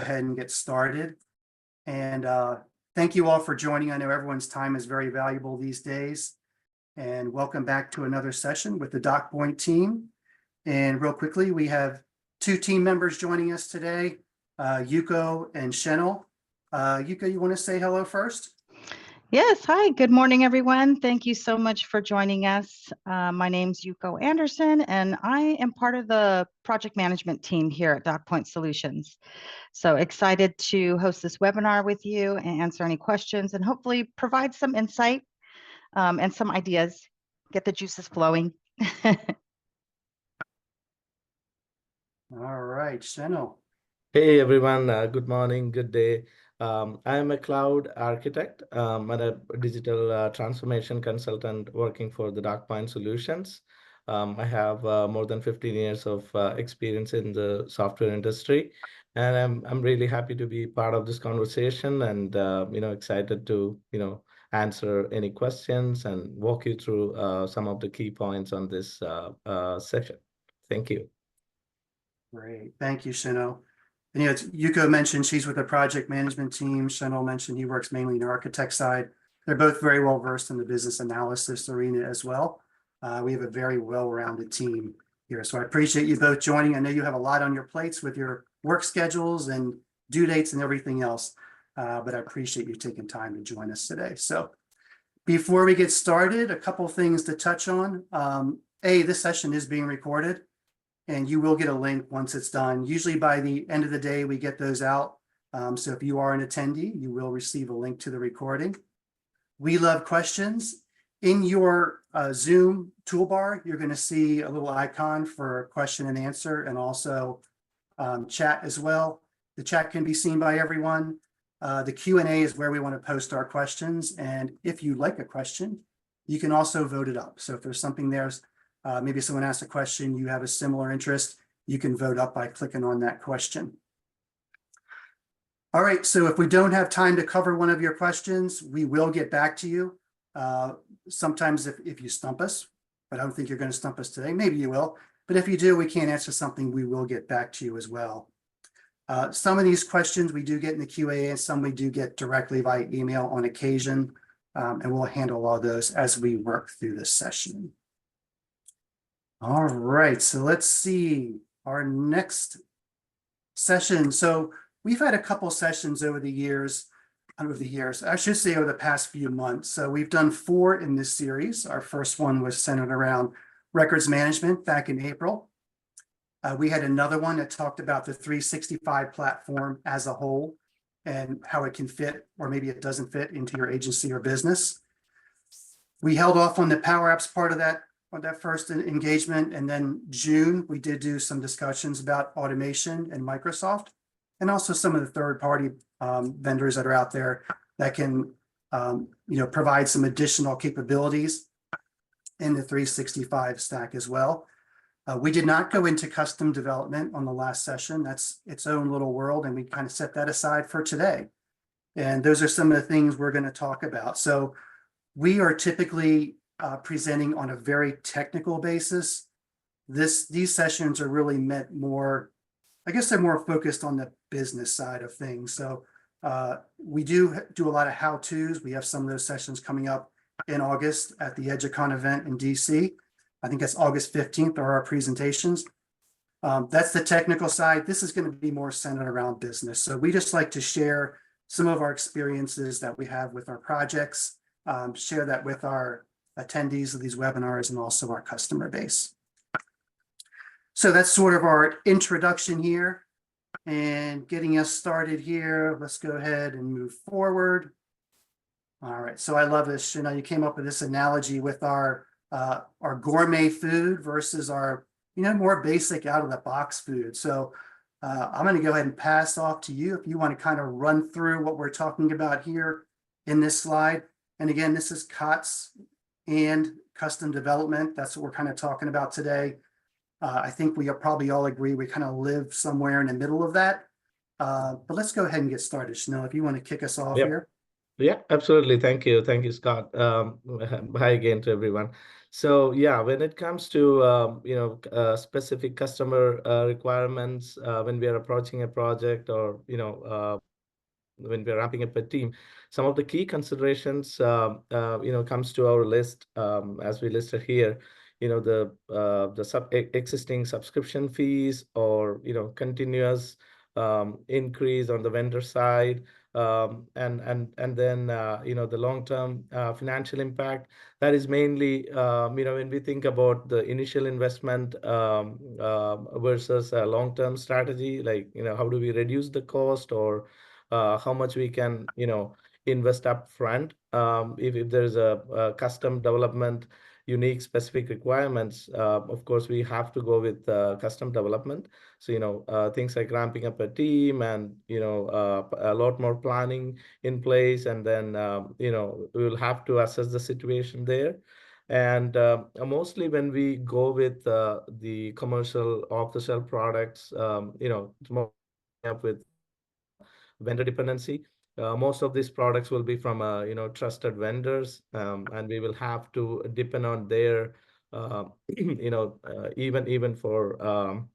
Ahead and get started. And thank you all for joining. I know everyone's time is very valuable these days. And welcome back to another session with the DocPoint team. And real quickly, we have two team members joining us today, Yuko and Shenil. Yuko, you want to say hello first? Yes. Hi. Good morning, everyone. Thank you so much for joining us. My name's Yuko Anderson, and I am part of the project management team here at DocPoint Solutions. So excited to host this webinar with you and answer any questions and hopefully provide some insight and some ideas, get the juices flowing. All right, Shenil. Hey everyone, good morning, good day. I'm a cloud architect and a digital transformation consultant working for the DocPoint Solutions. I have more than 15 years of experience in the software industry, and I'm really happy to be part of this conversation and excited to answer any questions and walk you through some of the key points on this session. Thank you. Great, thank you, Shenil. And Yuko mentioned she's with the project management team. Shenil mentioned he works mainly in the architect side. They're both very well versed in the business analysis arena as well. We have a very well-rounded team here. So I appreciate you both joining. I know you have a lot on your plates with your work schedules and due dates and everything else, but I appreciate you taking time to join us today. So before we get started, a couple of things to touch on. This session is being recorded, and you will get a link once it's done. Usually by the end of the day, we get those out. So if you are an attendee, you will receive a link to the recording. We love questions. In your Zoom toolbar, you're going to see a little icon for question and answer, and also chat as well. The chat can be seen by everyone. The Q&A is where we want to post our questions. And if you like a question, you can also vote it up. So if there's something there, maybe someone asks a question, you have a similar interest, you can vote up by clicking on that question. All right, so if we don't have time to cover one of your questions, we will get back to you. Sometimes if you stump us, but I don't think you're going to stump us today, maybe you will. But if you do, we can't answer something, we will get back to you as well. Some of these questions we do get in the QA, and some we do get directly via email on occasion, and we'll handle all those as we work through this session. All right, so let's see our next session. So we've had a couple sessions over the years, I should say over the past few months. So we've done 4 in this series. Our first one was centered around records management back in April. We had another one that talked about the 365 platform as a whole and how it can fit, or maybe it doesn't fit, into your agency or business. We held off on the Power Apps part of that first engagement, and then June we did do some discussions about automation and Microsoft, and also some of the third-party vendors that are out there that can provide some additional capabilities in the 365 stack as well. We did not go into custom development on the last session. That's its own little world, and we kind of set that aside for today. And those are some of the things we're going to talk about. So we are typically presenting on a very technical basis. These sessions are really meant more, I guess they're more focused on the business side of things. So we do a lot of how-tos. We have some of those sessions coming up in August at the EduCon event in DC. I think that's August 15th are our presentations. That's the technical side. This is going to be more centered around business. So we just like to share some of our experiences that we have with our projects, share that with our attendees of these webinars and also our customer base. So that's sort of our introduction here, and getting us started here. Let's go ahead and move forward. All right, so I love this. You came up with this analogy with our gourmet food versus our more basic out of the box food. So I'm going to go ahead and pass off to you if you want to kind of run through what we're talking about here in this slide. And again, this is COTS and custom development. That's what we're kind of talking about today. I think we probably all agree we kind of live somewhere in the middle of that. But let's go ahead and get started. Shenil, if you want to kick us off here. Yeah, absolutely. Thank you. Thank you, Scott. Hi again to everyone. So yeah, when it comes to specific customer requirements, when we are approaching a project or when we're ramping up a team, some of the key considerations comes to our list as we listed here. The existing subscription fees or continuous increase on the vendor side, and then the long-term financial impact. That is mainly when we think about the initial investment versus a long-term strategy, like how do we reduce the cost, or how much we can invest up front if there's a custom development, unique specific requirements. Of course we have to go with custom development. So things like ramping up a team and a lot more planning in place, and then we will have to assess the situation there. And mostly when we go with the commercial off-the-shelf products, it's more up with vendor dependency. Most of these products will be from trusted vendors, and we will have to depend on their even for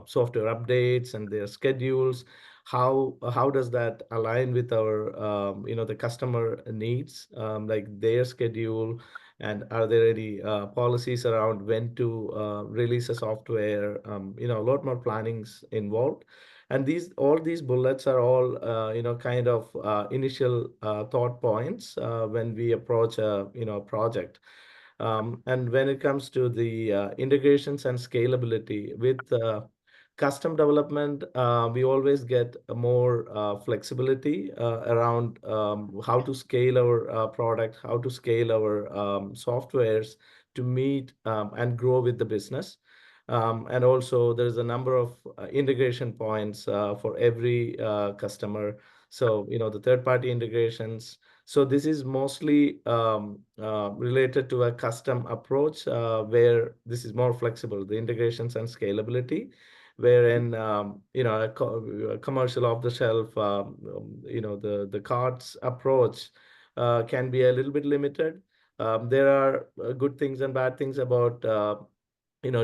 software updates and their schedules. How does that align with our the customer needs, like their schedule, and are there any policies around when to release a software? A lot more plannings involved. And all these bullets are all kind of initial thought points when we approach a project. And when it comes to the integrations and scalability with custom development, we always get more flexibility around how to scale our product, how to scale our softwares to meet and grow with the business. And also there's a number of integration points for every customer. So, the third-party integrations. So this is mostly related to a custom approach where this is more flexible, the integrations and scalability, wherein a commercial off-the-shelf, the COTS approach can be a little bit limited. There are good things and bad things about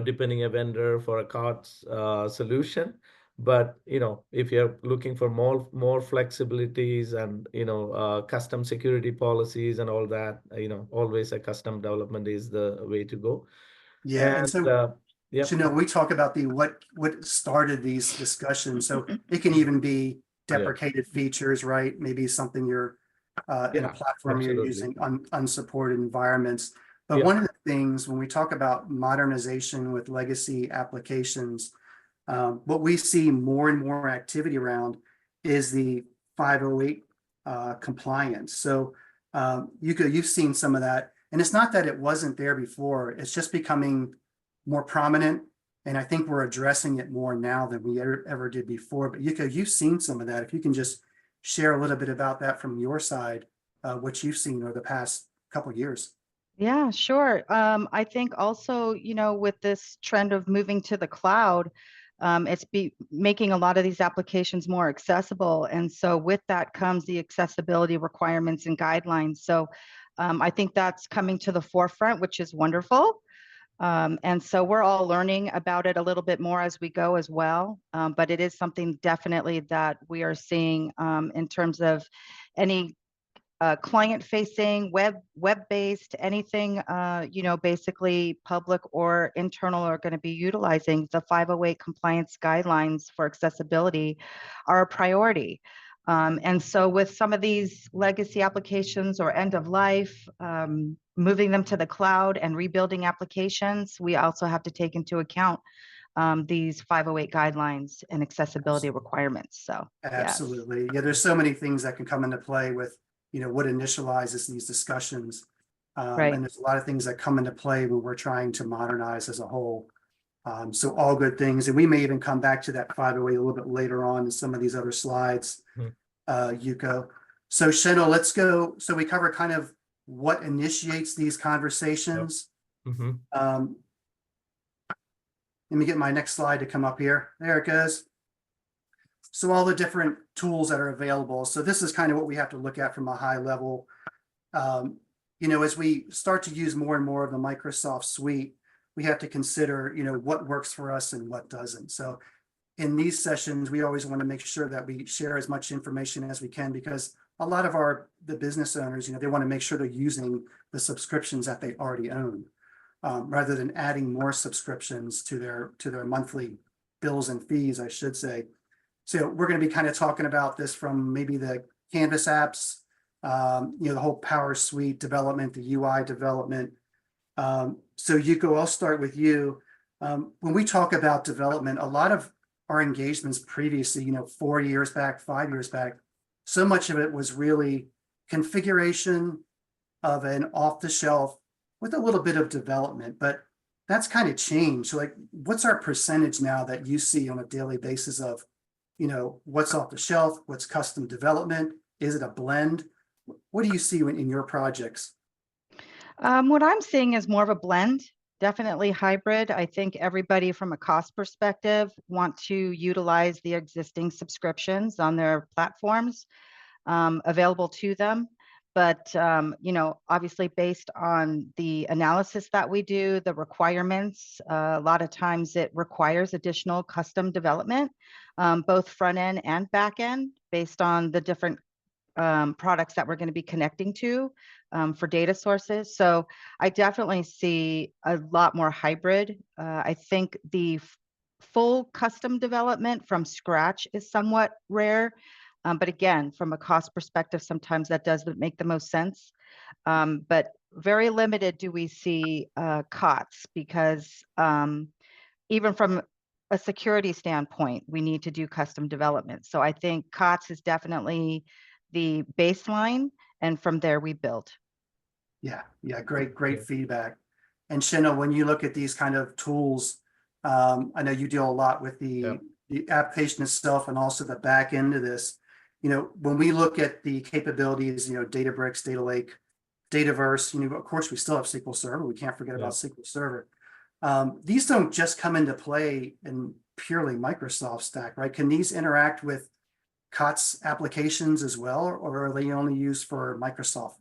depending a vendor for a COTS solution. But if you're looking for more flexibilities and custom security policies and all that, always a custom development is the way to go. Yeah, and so yeah. Shenil, we talk about what started these discussions. So it can even be deprecated features, right? Maybe something you're in a platform you're using unsupported environments. But one of the things when we talk about modernization with legacy applications, what we see more and more activity around is the 508 compliance. So you've seen some of that, and it's not that it wasn't there before, it's just becoming more prominent. And I think we're addressing it more now than we ever did before. But Yuko, you've seen some of that. If you can just share a little bit about that from your side, what you've seen over the past couple of years. Yeah, sure. I think also, with this trend of moving to the cloud, it's making a lot of these applications more accessible. And so with that comes the accessibility requirements and guidelines. So I think that's coming to the forefront, which is wonderful. And so we're all learning about it a little bit more as we go as well. But it is something definitely that we are seeing in terms of any client-facing, web-based, anything, basically public or internal are going to be utilizing the 508 compliance guidelines for accessibility are a priority. And so with some of these legacy applications or end of life, moving them to the cloud and rebuilding applications, we also have to take into account these 508 guidelines and accessibility requirements. So absolutely. Yes. Yeah, there's so many things that can come into play with what initializes these discussions. Right. And there's a lot of things that come into play when we're trying to modernize as a whole. So all good things. And we may even come back to that 508 a little bit later on in some of these other slides, Yuko. So Shenil, let's go. So we cover kind of what initiates these conversations. Let me get my next slide to come up here. There it goes. So all the different tools that are available. So this is kind of what we have to look at from a high level. As we start to use more and more of the Microsoft suite, we have to consider, what works for us and what doesn't. So in these sessions, we always want to make sure that we share as much information as we can, because a lot of the business owners, they want to make sure they're using the subscriptions that they already own, rather than adding more subscriptions to their monthly bills and fees, I should say. So we're going to be kind of talking about this from maybe the Canvas apps, the whole Power Suite development, the UI development. So Yuko, I'll start with you. When we talk about development, a lot of our engagements previously, 4 years back, 5 years back, so much of it was really configuration of an off-the-shelf with a little bit of development, but that's kind of changed. So what's our percentage now that you see on a daily basis of, what's off the shelf, what's custom development? Is it a blend? What do you see in your projects? What I'm seeing is more of a blend, definitely hybrid. I think everybody from a cost perspective want to utilize the existing subscriptions on their platforms available to them. But, obviously based on the analysis that we do, the requirements, a lot of times it requires additional custom development, both front end and back end, based on the different products that we're going to be connecting to for data sources. So I definitely see a lot more hybrid. I think the full custom development from scratch is somewhat rare. But again, from a cost perspective, sometimes that doesn't make the most sense. But very limited do we see COTS, because even from a security standpoint, we need to do custom development. So I think COTS is definitely the baseline, and from there we build. Yeah, great feedback. And Shenil, when you look at these kind of tools, I know you deal a lot with the application itself and also the back end of this. When we look at the capabilities, Databricks, Data Lake, Dataverse, of course, we still have SQL Server. We can't forget about SQL Server. These don't just come into play in purely Microsoft stack, right? Can these interact with COTS applications as well, or are they only used for Microsoft?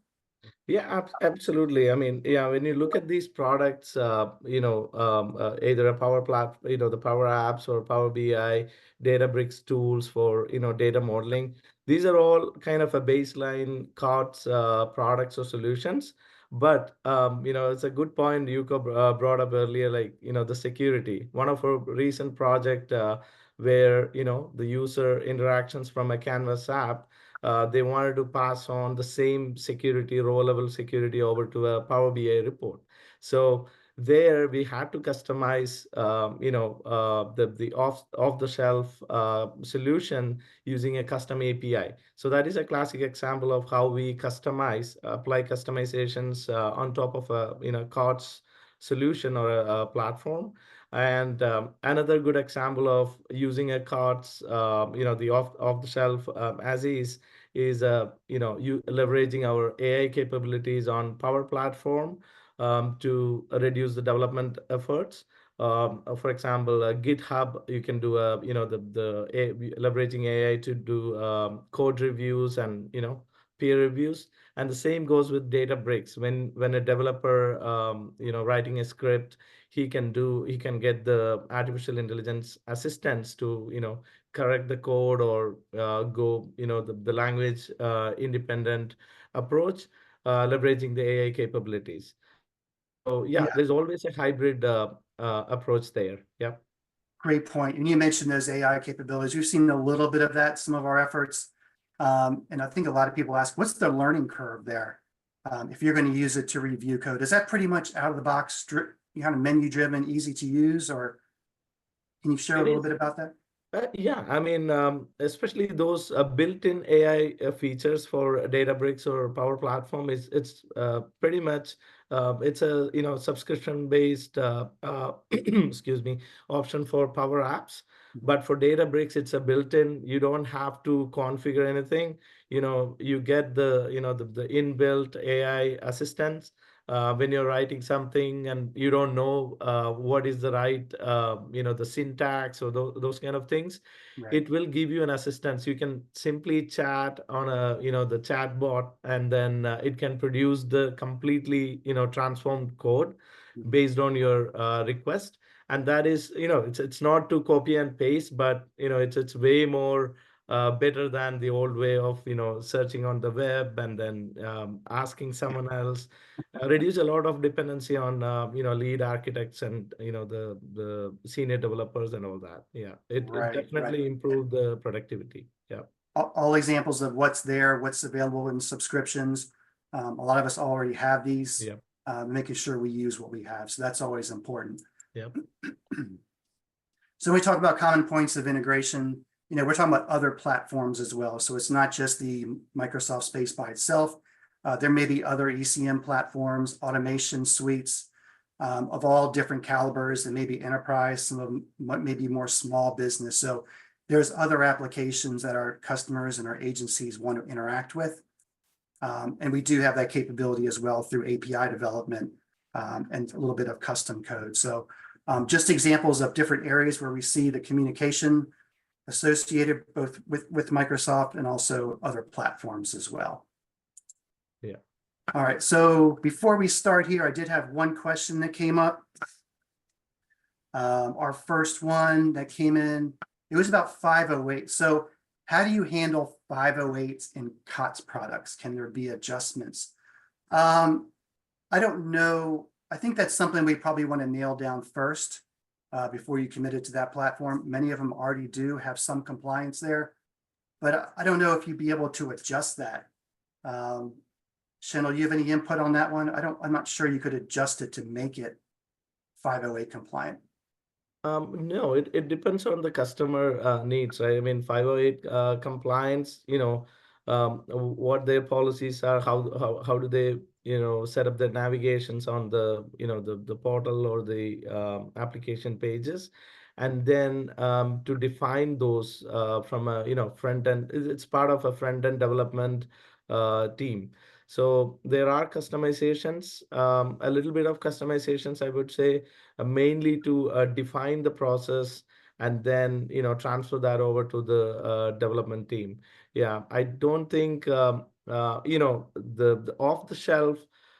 Yeah, absolutely. I mean, yeah, when you look at these products, either a Power Platform, the Power Apps or Power BI, Databricks tools for, data modeling, these are all kind of a baseline COTS products or solutions. But, it's a good point Yuko brought up earlier, the security. One of our recent project where, the user interactions from a Canvas app, they wanted to pass on the same security, row level security over to a Power BI report. So there we had to customize, the off the shelf solution using a custom API. So that is a classic example of how we apply customizations on top of a, COTS solution or a platform. And another good example of using a COTS, the off the shelf as is you leveraging our AI capabilities on Power Platform to reduce the development efforts. For example, GitHub, you can do leveraging AI to do code reviews and peer reviews. And the same goes with Databricks. When a developer writing a script, he can get the artificial intelligence assistants to correct the code or go the language independent approach, leveraging the AI capabilities. So yeah, there's always a hybrid approach there. Yeah. Great point. And you mentioned those AI capabilities. We've seen a little bit of that, some of our efforts. And I think a lot of people ask, what's the learning curve there? If you're going to use it to review code, is that pretty much out of the box, kind of menu driven, easy to use, or can you share a little bit about that? Yeah, I mean, especially those built-in AI features for Databricks or Power Platform it's pretty much it's a subscription-based excuse me, option for Power Apps. But for Databricks, it's a built-in. You don't have to configure anything. You get the the inbuilt AI assistants, when you're writing something and you don't know what is the right, the syntax or those kind of things, Right. it will give you an assistance. You can simply chat on the chat bot, and then it can produce the completely, transformed code Mhm. based on your request. And that is, it's not to copy and paste, but, it's way more better than the old way of, searching on the web and then asking someone else. Reduce a lot of dependency on, lead architects and, the senior developers and all that. Yeah, it Right, right. definitely improved the productivity. Yeah. All examples of what's there, what's available in subscriptions. A lot of us already have these, Yeah. making sure we use what we have. So that's always important. Yeah. So when we talk about common points of integration, we're talking about other platforms as well. So it's not just the Microsoft space by itself. There may be other ECM platforms, automation suites of all different calibers, and maybe enterprise, some of them may be more small business. So there's other applications that our customers and our agencies want to interact with. And we do have that capability as well through API development and a little bit of custom code. So just examples of different areas where we see the communication associated both with Microsoft and also other platforms as well. Yeah. All right. So before we start here, I did have one question that came up. Our first one that came in, it was about 508. So how do you handle 508s in COTS products? Can there be adjustments? I don't know. I think that's something we probably want to nail down first before you commit it to that platform. Many of them already do have some compliance there, but I don't know if you'd be able to adjust that. Shenil, you have any input on that one? I'm not sure you could adjust it to make it 508 compliant. No, it depends on the customer needs, right? I mean, 508 compliance, what their policies are, how do they, set up their navigations on the, the portal or the application pages. And then to define those from a, front end, it's part of a front end development team. So there are customizations, a little bit of customizations, I would say, mainly to define the process and then transfer that over to the development team. Yeah, I don't think the off the shelf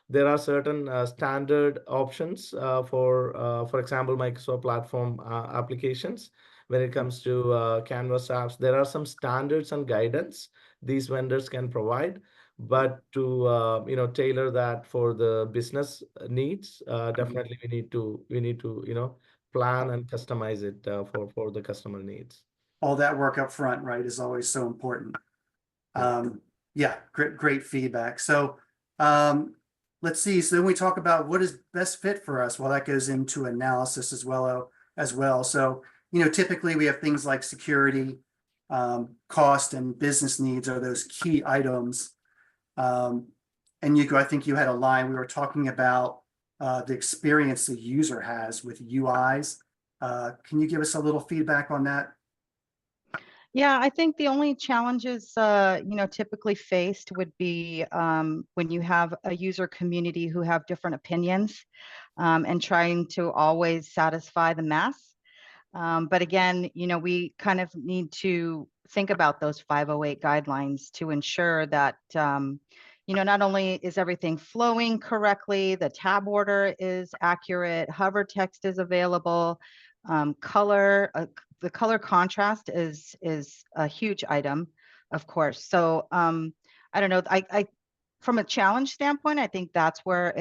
there are certain standard options for example Microsoft platform applications. When it comes to Canvas apps, there are some standards and guidance these vendors can provide, but to tailor that for the business needs, definitely we need to plan and customize it for the customer needs. All that work up front, right, is always so important. Yeah, great feedback. So let's see. So then we talk about what is best fit for us. Well, that goes into analysis as well. So typically we have things like security, cost, and business needs are those key items. And Yuko, I think you had a line. We were talking about the experience the user has with UIs. Can you give us a little feedback on that? Yeah, I think the only challenges, typically faced would be when you have a user community who have different opinions and trying to always satisfy the mass. But again, we kind of need to think about those 508 guidelines to ensure that, not only is everything flowing correctly, the tab order is accurate, hover text is available, color, the color contrast is a huge item, of course. So I don't know, I from a challenge standpoint, I think that's where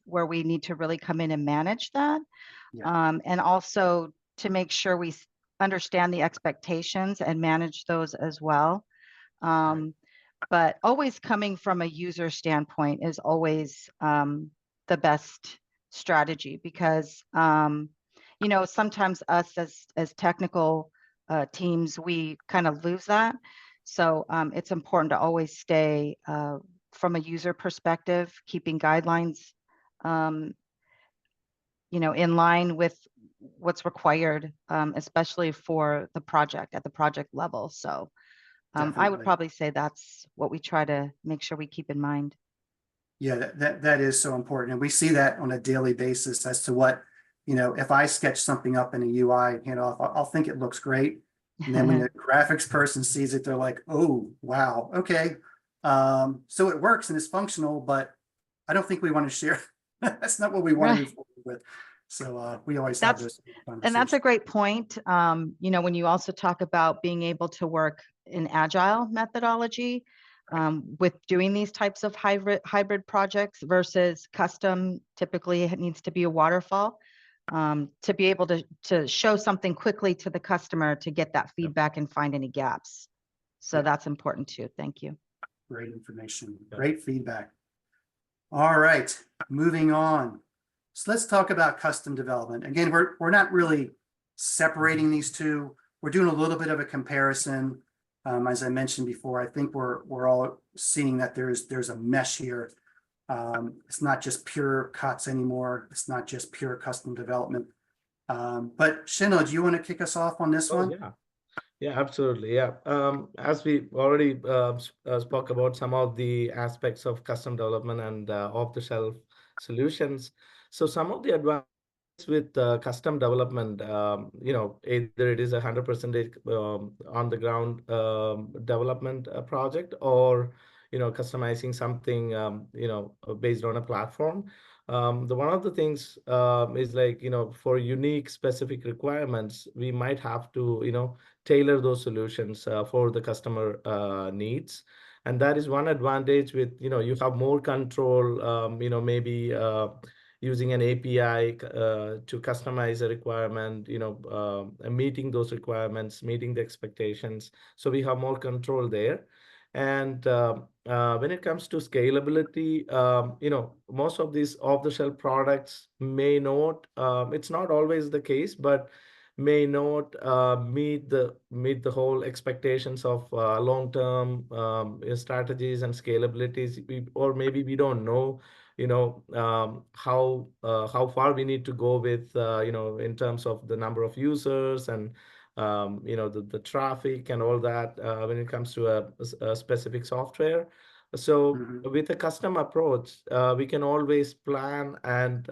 we need to really come in and manage that. Yeah. And also to make sure we understand the expectations and manage those as well. But always coming from a user standpoint is always the best strategy, because sometimes us as technical teams, we kind of lose that. So it's important to always stay from a user perspective, keeping guidelines in line with what's required, especially for the project at the project level. So I would Definitely. probably say that's what we try to make sure we keep in mind. Yeah, that is so important. And we see that on a daily basis as to what, if I sketch something up in a UI and hand off, I'll think it looks great. And then when the graphics person sees it, they're like, oh, wow, okay. So it works and it's functional, but I don't think we want to share. That's not what we want to move Right. forward with. So we always have those And that's a conversations. great point. When you also talk about being able to work in agile methodology with doing these types of hybrid projects versus custom, typically it needs to be a waterfall to be able to show something quickly to the customer to get that feedback and find any gaps. So Yeah. that's important too. Thank you. Great information, great feedback. All right, moving on. So let's talk about custom development. Again, we're not really separating these two. We're doing a little bit of a comparison. As I mentioned before, I think we're all seeing that there's a mesh here. It's not just pure COTS anymore. It's not just pure custom development. But Shenil, do you want to kick us off on this one? Yeah. Yeah, absolutely. Yeah. As we already spoke about some of the aspects of custom development and off-the-shelf solutions. So some of the advantages with custom development, either it is 100% on the ground development project, or customizing something based on a platform. The one of the things is like for unique specific requirements, we might have to tailor those solutions for the customer needs. And that is one advantage with you have more control, maybe using an API to customize a requirement, meeting those requirements, meeting the expectations. So we have more control there. And when it comes to scalability, most of these off-the-shelf products may not, it's not always the case, but may not meet the whole expectations of long-term strategies and scalabilities, or maybe we don't know how far we need to go with in terms of the number of users and the traffic and all that when it comes to a specific software. So with a custom approach, we can always plan and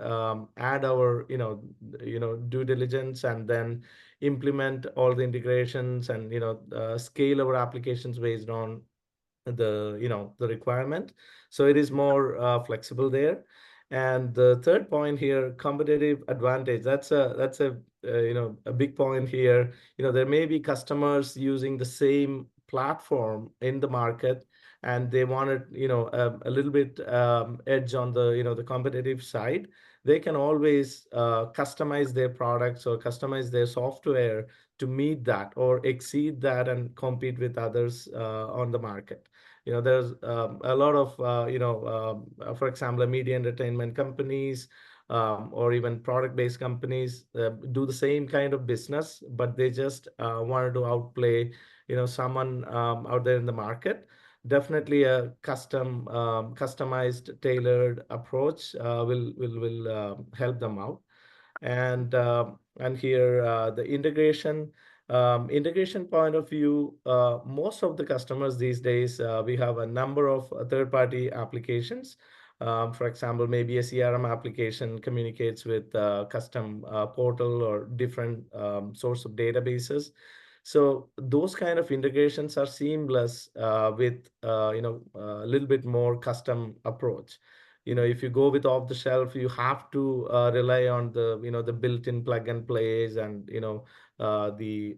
add our due diligence, and then implement all the integrations and scale our applications based on the requirement. So it is more flexible there. And the third point here, competitive advantage, that's a big point here. There may be customers using the same platform in the market, and they wanted a little bit edge on the competitive side. They can always customize their products or customize their software to meet that or exceed that and compete with others on the market. There's a lot of for example, media entertainment companies or even product-based companies do the same kind of business, but they just wanted to outplay someone out there in the market. Definitely a customized, tailored approach will help them out. And here the integration point of view, most of the customers these days, we have a number of third-party applications. For example, maybe a CRM application communicates with a custom portal or different source of databases. So those kind of integrations are seamless with a little bit more custom approach. If you go with off the shelf, you have to rely on the built-in plug and plays and the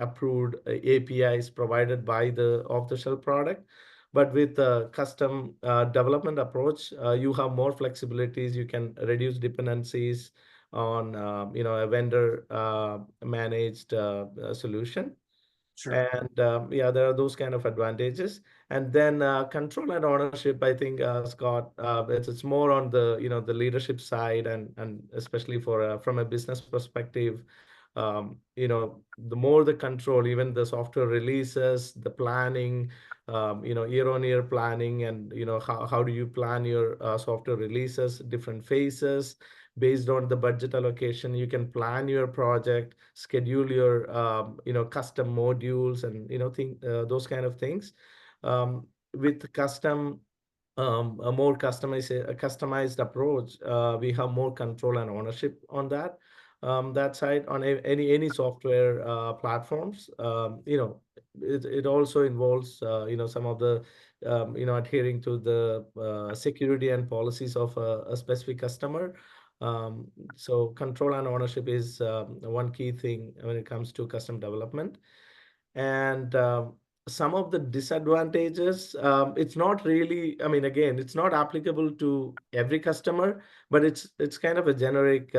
approved APIs provided by the off the shelf product. But with the custom development approach, you have more flexibilities. You can reduce dependencies on a vendor managed solution. Sure. And yeah, there are those kind of advantages. And then control and ownership, I think, Scott, it's more on the leadership side, and especially from a business perspective, the more the control, even the software releases, the planning, year-on-year planning, and how do you plan your software releases, different phases. Based on the budget allocation, you can plan your project, schedule your custom modules, and those kind of things. With custom a more customized approach, we have more control and ownership on that side on any software platforms. It also involves some of the adhering to the security and policies of a specific customer. So control and ownership is one key thing when it comes to custom development. And some of the disadvantages, it's not really, I mean, again, it's not applicable to every customer, but it's kind of a generic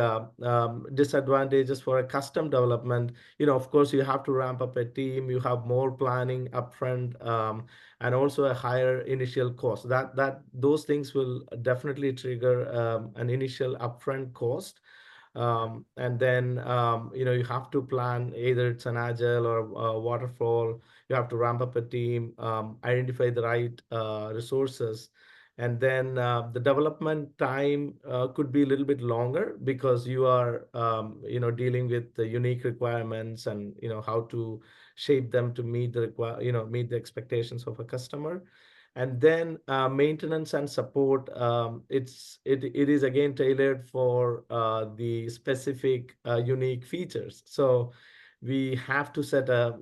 disadvantages for a custom development. Of course, you have to ramp up a team, you have more planning upfront, and also a higher initial cost. Those things will definitely trigger an initial upfront cost. And then you have to plan, either it's an agile or waterfall. You have to ramp up a team, identify the right resources, and then the development time could be a little bit longer because you are dealing with the unique requirements and how to shape them to meet the expectations of a customer. And then maintenance and support, it is again tailored for the specific unique features. So we have to set a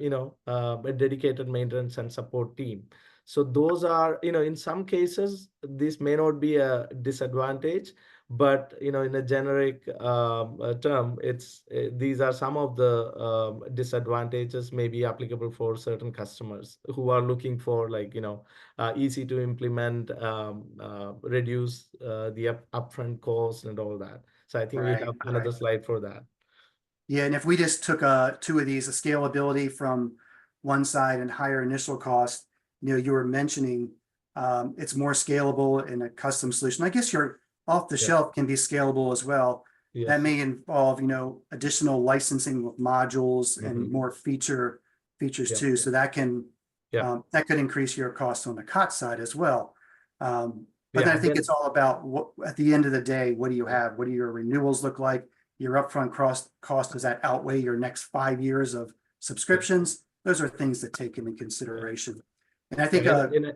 dedicated maintenance and support team. So those are, in some cases, this may not be a disadvantage, but in a generic term, these are some of the disadvantages may be applicable for certain customers who are looking for easy to implement, reduce the upfront cost and all that. So I think we have another slide for that. Yeah, and if we just took two of these, a scalability from one side and higher initial cost, you were mentioning it's more scalable in a custom solution. I guess your off the shelf can be scalable as well. Yes. That may involve, additional licensing with modules and more features too. So that can that could increase your cost on the COTS side as well. But then I think it's all about at the end of the day, what do you have? What do your renewals look like? Your upfront cost, does that outweigh your next 5 years of subscriptions? Those are things to take into consideration. And I think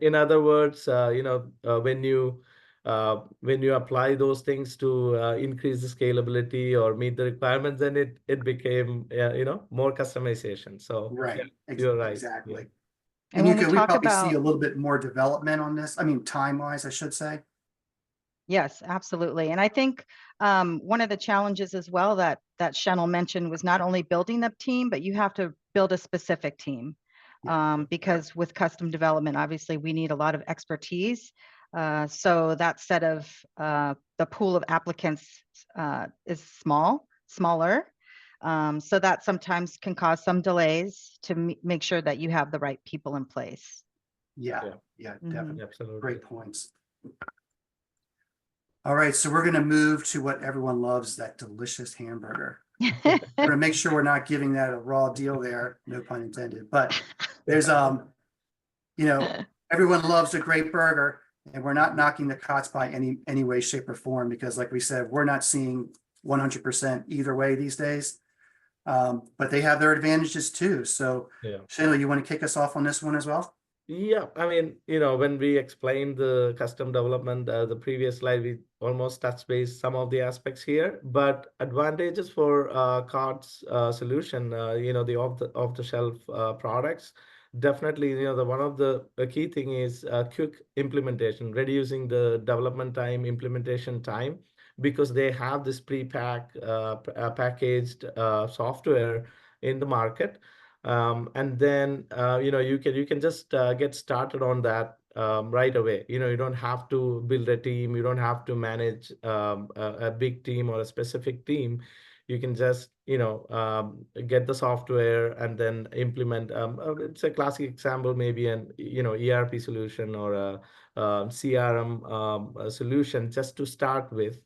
in other words, when you apply those things to increase the scalability or meet the requirements, then it became more customization. So you're right. Exactly. Yeah. And we probably see a little bit more development on this. I mean, time-wise, I should say. Yes, absolutely. And I think one of the challenges as well that Shenil mentioned was not only building the team, but you have to build a specific team. Because with custom development, obviously we need a lot of expertise. So that set of the pool of applicants is smaller. So that sometimes can cause some delays to make sure that you have the right people in place. Yeah, definitely. Absolutely. Great points. All right, so we're going to move to what everyone loves, that delicious hamburger. We're going to make sure we're not giving that a raw deal there, no pun intended. But there's, everyone loves a great burger, and we're not knocking the COTS by any way, shape, or form, because like we said, we're not seeing 100% either way these days. But they have their advantages too. So, Shenil, you want to kick us off on this one as well? Yeah, I mean, when we explained the custom development, the previous slide, we almost touched base some of the aspects here. But advantages for COTS solution, the off-the-shelf products, definitely, one of the key thing is quick implementation, reducing the development time, implementation time, because they have this packaged software in the market. And then you can just get started on that right away. You don't have to build a team, you don't have to manage a big team or a specific team. You can just get the software and then implement. It's a classic example, maybe an ERP solution or a CRM solution, just to start with.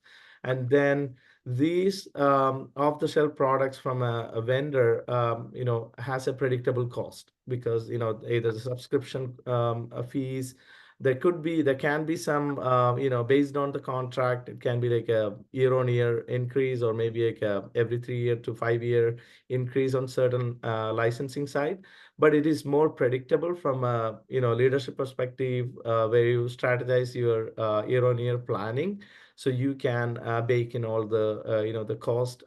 And then these off-the-shelf products from a vendor, has a predictable cost, because either the subscription fees, there can be some, based on the contract, it can be like a year-on-year increase, or maybe like every 3 year to 5 year increase on certain licensing side. But it is more predictable from a leadership perspective, where you strategize your year-on-year planning, so you can bake in all the the cost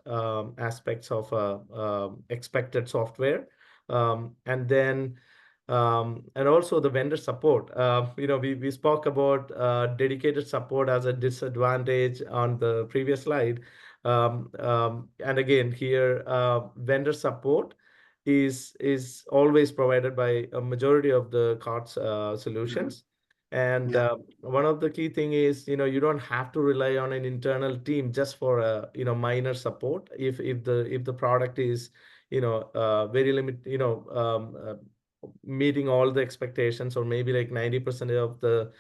aspects of expected software, and then and also the vendor support. We spoke about dedicated support as a disadvantage on the previous slide. And again, here, vendor support is always provided by a majority of the COTS solutions. And Yeah. one of the key thing is, you don't have to rely on an internal team just for a, minor support. If the product is, very limited, meeting all the expectations, or maybe like 90% of the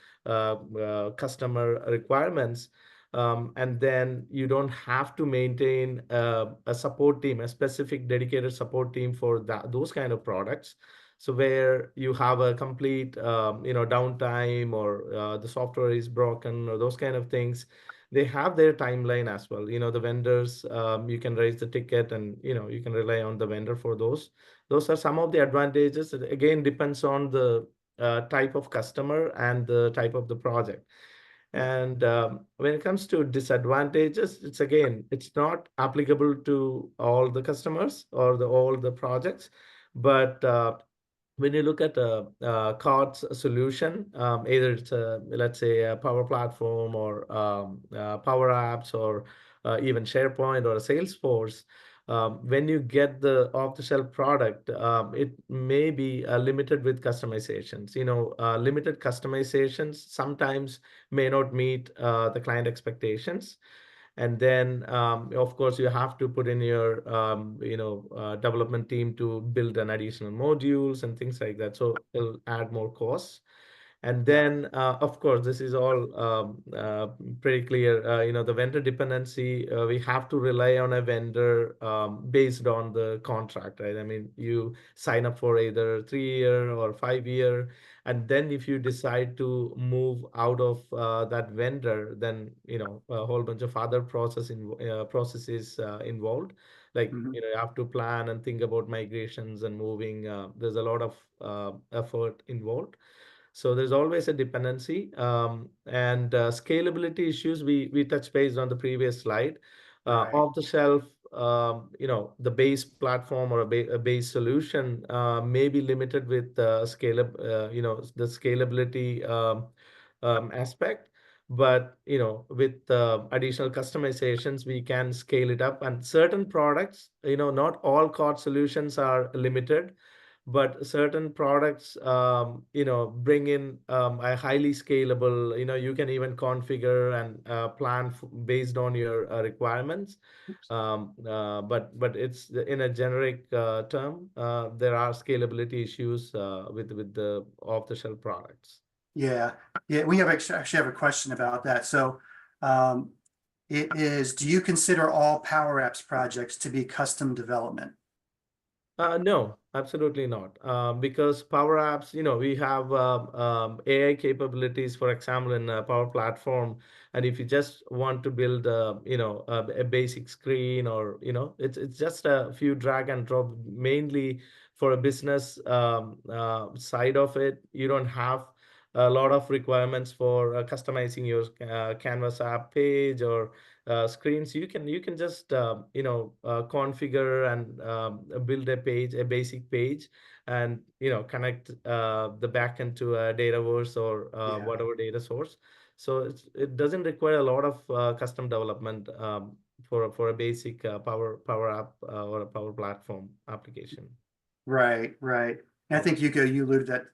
customer requirements, and then you don't have to maintain a support team, a specific dedicated support team for those kind of products. So where you have a complete downtime, or the software is broken, or those kind of things, they have their timeline as well. The vendors, you can raise the ticket, and you can rely on the vendor for those. Those are some of the advantages. It again depends on the type of customer and the type of the project. And when it comes to disadvantages, it's not applicable to all the customers or all the projects. But when you look at a COTS solution, either it's let's say a Power Platform, or Power Apps, or even SharePoint or a Salesforce, when you get the off-the-shelf product, it may be limited with customizations. Limited customizations sometimes may not meet the client expectations. And then, of course, you have to put in your, development team to build an additional modules and things like that. So it'll add more costs. And then, of course, this is all pretty clear. The vendor dependency, we have to rely on a vendor based on the contract, right? I mean, you sign up for either 3 year or 5 year, and then if you decide to move out of that vendor, then a whole bunch of other processes involved. Like you have to plan and think about migrations and moving. There's a lot of effort involved. So there's always a dependency, and scalability issues. We touched base on the previous slide. Right. Off the shelf, the base platform, or a base solution may be limited with the scalability aspect. But with additional customizations, we can scale it up. And certain products, not all COTS solutions are limited, but certain products, bring in a highly scalable, you can even configure and plan based on your requirements. But it's in a generic term, there are scalability issues with the off-the-shelf products. Yeah. We actually have a question about that. So it is, do you consider all Power Apps projects to be custom development? No, absolutely not. Because Power Apps, we have AI capabilities, for example, in Power Platform. And if you just want to build, a basic screen, or, it's just a few drag and drop, mainly for a business side of it. You don't have a lot of requirements for customizing your Canvas app page or screens. You can just configure and build a basic page, and connect the backend to a Dataverse or whatever data source. So it doesn't require a lot of custom development for a basic Power App or a Power Platform application. Right. And I think Yuko, you alluded that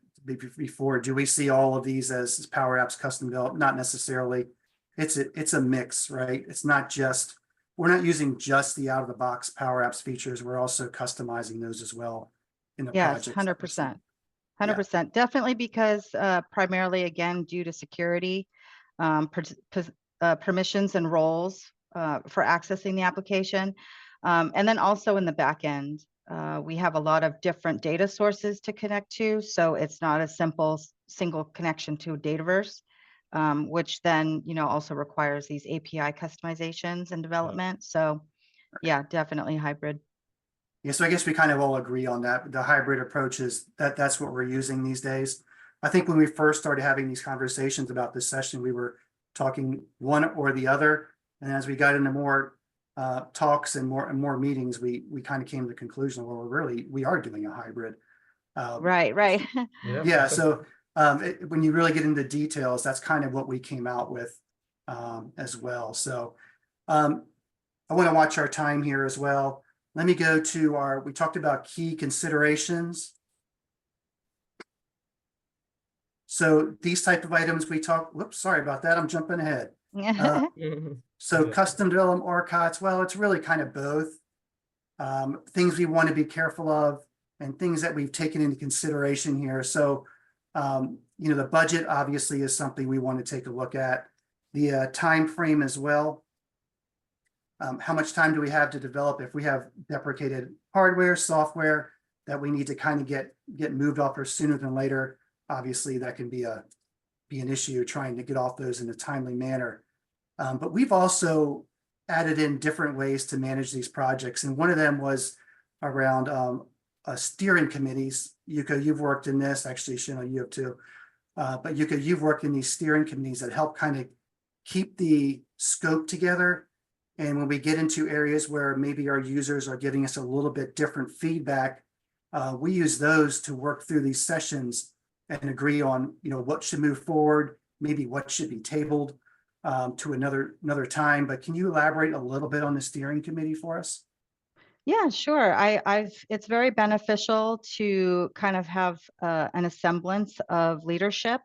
before. Do we see all of these as Power Apps custom developed? Not necessarily. It's a mix, right? It's not just, we're not using just the out of the box Power Apps features. We're also customizing those as well in the project. Yes, 100%. 100%. Definitely, because primarily, again, due to security, permissions and roles for accessing the application. And then also in the back end, we have a lot of different data sources to connect to. So it's not as simple single connection to Dataverse, which then, also requires these API customizations and development. So yeah, definitely hybrid. Yeah, so I guess we kind of all agree on that. The hybrid approach is that's what we're using these days. I think when we first started having these conversations about this session, we were talking one or the other. And as we got into more talks and more meetings, we kind of came to the conclusion, well, we are doing a hybrid. Right. Yeah. So when you really get into details, that's kind of what we came out with as well. So I want to watch our time here as well. Let me go to we talked about key considerations. So these type of items whoops, sorry about that. I'm jumping ahead. So custom development or COTS, well, it's really kind of both. Things we want to be careful of and things that we've taken into consideration here. So, the budget obviously is something we want to take a look at. The time frame as well. How much time do we have to develop? If we have deprecated hardware, software that we need to kind of get moved off or sooner than later, obviously that can be an issue trying to get off those in a timely manner. But we've also added in different ways to manage these projects, and one of them was around steering committees. Yuko, you've worked in this. Actually, Shenil, you have too. But Yuko, you've worked in these steering committees that help kind of keep the scope together. And when we get into areas where maybe our users are giving us a little bit different feedback, we use those to work through these sessions and agree on, what should move forward, maybe what should be tabled to another time. But can you elaborate a little bit on the steering committee for us? Yeah, sure. It's very beneficial to kind of have an semblance of leadership,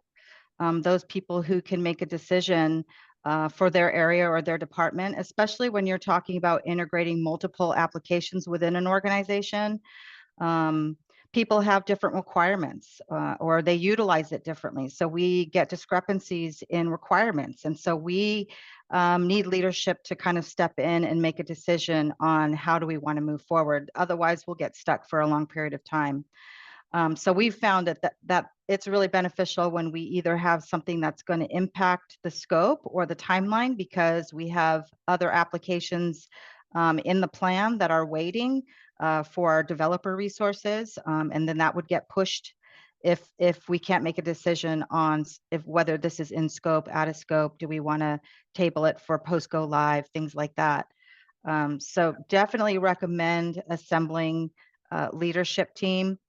those people who can make a decision for their area or their department, especially when you're talking about integrating multiple applications within an organization. People have different requirements or they utilize it differently. So we get discrepancies in requirements. And so we need leadership to kind of step in and make a decision on how do we want to move forward. Otherwise, we'll get stuck for a long period of time. So we've found that it's really beneficial when we either have something that's going to impact the scope or the timeline because we have other applications in the plan that are waiting for our developer resources, and then that would get pushed if we can't make a decision on whether this is in scope, out of scope. Do we want to table it for post go live, things like that. So definitely recommend assembling leadership team.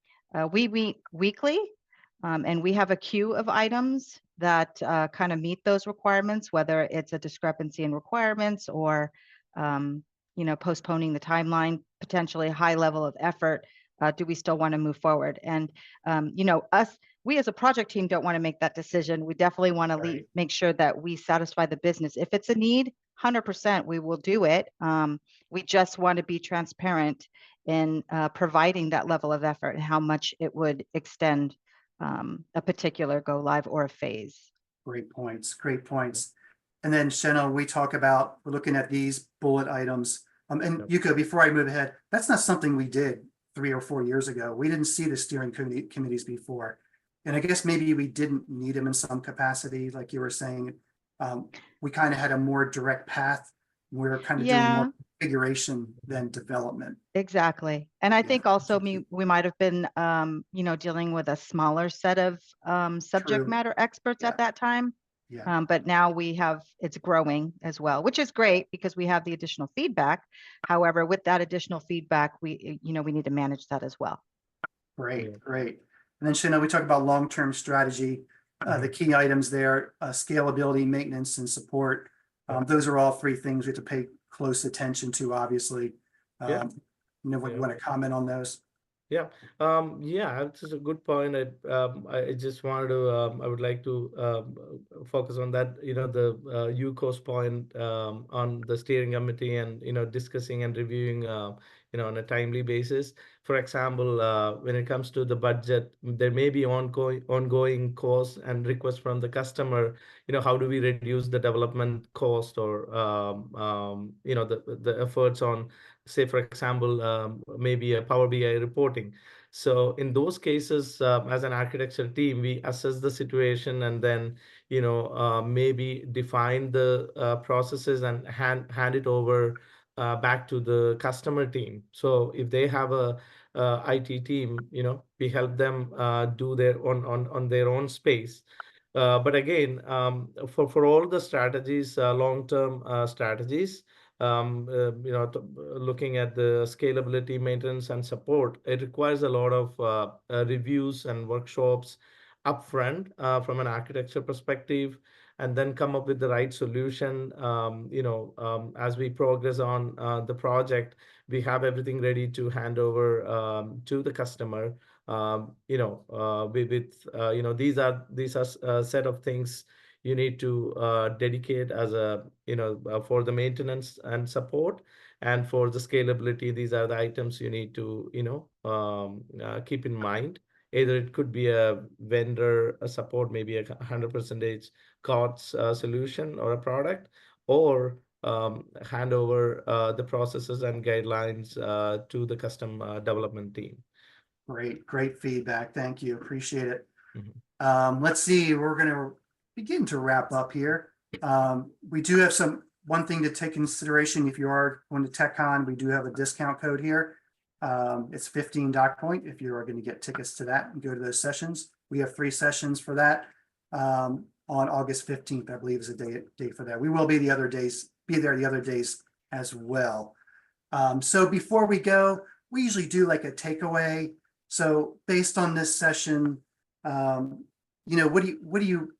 We meet weekly, and we have a queue of items that kind of meet those requirements, whether it's a discrepancy in requirements or postponing the timeline, potentially a high level of effort. Do we still want to move forward? And we as a project team don't want to make that decision. We definitely want to make sure that we satisfy the business. If it's a need, 100% we will do it. We just want to be transparent in providing that level of effort and how much it would extend a particular go live or a phase. Great points. And then Shenil, we're looking at these bullet items. And Yuko, before I move ahead, that's not something we did 3 or 4 years ago. We didn't see the steering committees before. And I guess maybe we didn't need them in some capacity, like you were saying. We kind of had a more direct path. We're kind of doing more configuration than development. Exactly. And I think also we might have been, dealing with a smaller set of subject matter experts at that time. Yeah. But now it's growing as well, which is great because we have the additional feedback. However, with that additional feedback, we need to manage that as well. Great. And then Shenil, we talked about long-term strategy, the key items there, scalability, maintenance, and support. Those are all 3 things we have to pay close attention to, obviously. What you want to comment on those? Yeah, that's a good point. I just wanted to, I would like to focus on that, the Yuko's point on the steering committee and, discussing and reviewing, on a timely basis. For example, when it comes to the budget, there may be ongoing costs and requests from the customer, how do we reduce the development cost or, the efforts on, say, for example, maybe a Power BI reporting. So in those cases, as an architecture team, we assess the situation and then, maybe define the processes and hand it over back to the customer team. So if they have a IT team, we help them do their on their own space. But again, for all the strategies, long-term strategies, looking at the scalability, maintenance, and support, it requires a lot of reviews and workshops upfront from an architecture perspective, and then come up with the right solution. As we progress on the project, we have everything ready to hand over to the customer. These are a set of things you need to dedicate as a for the maintenance and support, and for the scalability, these are the items you need to keep in mind. Either it could be a vendor a support, maybe 100% COTS solution or a product, or hand over the processes and guidelines to the custom development team. Great feedback. Thank you. Appreciate it. Mhm. Let's see, we're going to begin to wrap up here. We do have one thing to take into consideration. If you are going to TechCon, we do have a discount code here. It's 15 DocPoint if you are going to get tickets to that and go to those sessions. We have 3 sessions for that on August 15th, I believe is a date for that. We will be there the other days as well. So before we go, we usually do like a takeaway. So based on this session, what do you,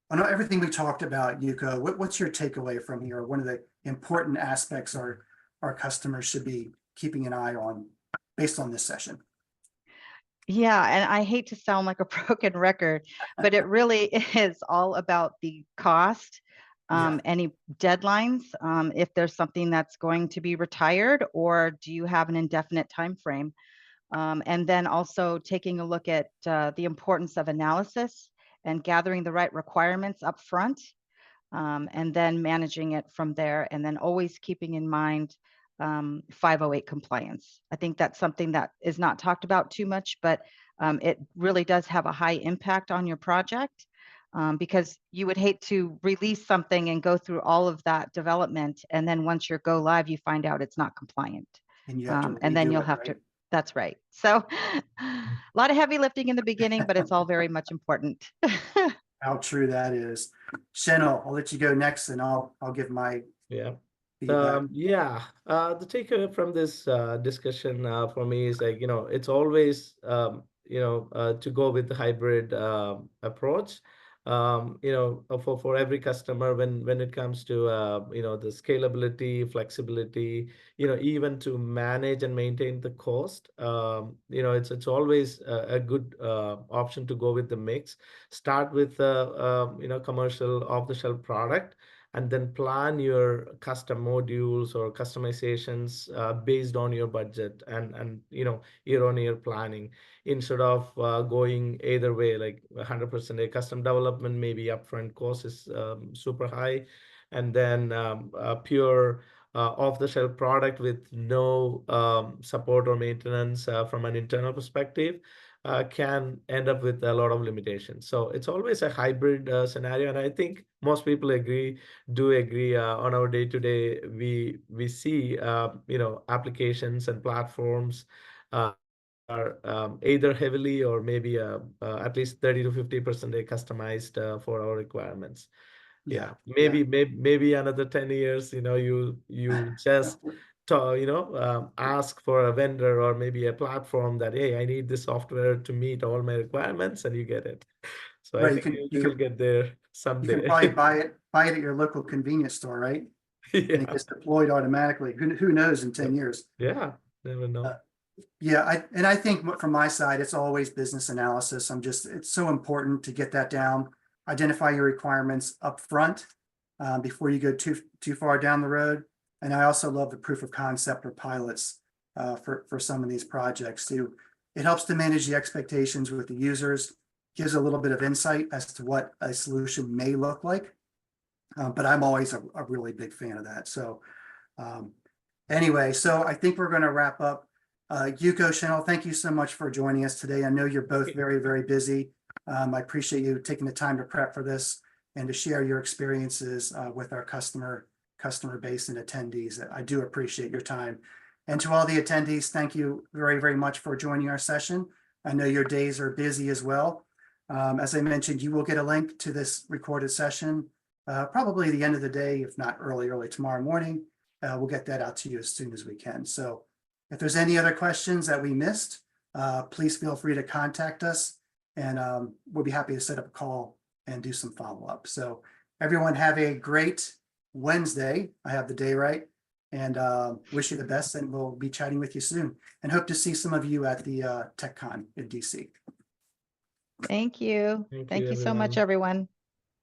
I know everything we talked about, Yuko, what's your takeaway from here? One of the important aspects our customers should be keeping an eye on based on this session. Yeah, and I hate to sound like a broken record, but it really is all about the cost, any deadlines, if there's something that's going to be retired, or do you have an indefinite time frame? And then also taking a look at the importance of analysis and gathering the right requirements up front, and then managing it from there, and then always keeping in mind 508 compliance. I think that's something that is not talked about too much, but it really does have a high impact on your project, because you would hate to release something and go through all of that development, and then once you're go live, you find out it's not compliant. And you have to And then redo you'll it, have right? to, that's right. So a lot of heavy lifting in the beginning, but it's all very much important. How true that is. Shenil, I'll let you go next and I'll give my Yeah. feedback. The takeaway from this discussion for me is like, it's always, to go with the hybrid approach. For every customer, when it comes to, the scalability, flexibility, even to manage and maintain the cost, it's always a good option to go with the mix. Start with, commercial off-the-shelf product, and then plan your custom modules or customizations based on your budget and year-on-year planning, instead of going either way, like 100% a custom development, maybe upfront cost is super high, and then a pure off-the-shelf product with no support or maintenance from an internal perspective can end up with a lot of limitations. So it's always a hybrid scenario, and I think most people do agree on our day-to-day. We see applications and platforms are either heavily or maybe at least 30 to 50% customized for our requirements. Yeah, maybe another 10 years, you just ask for a vendor or maybe a platform that, hey, I need this software to meet all my requirements, and you get it. So I Right, think we will get there you someday. can probably buy it at your local convenience store, right? And it Yeah. gets deployed automatically. Who knows in 10 years? Yeah, never know. I think from my side, it's always business analysis. It's so important to get that down, identify your requirements up front before you go too far down the road. And I also love the proof of concept or pilots for some of these projects too. It helps to manage the expectations with the users, gives a little bit of insight as to what a solution may look like. But I'm always a really big fan of that. So anyway, so I think we're going to wrap up. Yuko, Shenil, thank you so much for joining us today. I know you're both very, very busy. I appreciate you taking the time to prep for this and to share your experiences with our customer base and attendees. I do appreciate your time. And to all the attendees, thank you very, very much for joining our session. I know your days are busy as well. As I mentioned, you will get a link to this recorded session probably the end of the day, if not early tomorrow morning. We'll get that out to you as soon as we can. So if there's any other questions that we missed, please feel free to contact us, and we'll be happy to set up a call and do some follow-up. So everyone have a great Wednesday. I have the day right, and wish you the best, and we'll be chatting with you soon, and hope to see some of you at the TechCon in DC. Thank you. Thank Thank you, you so much, everyone.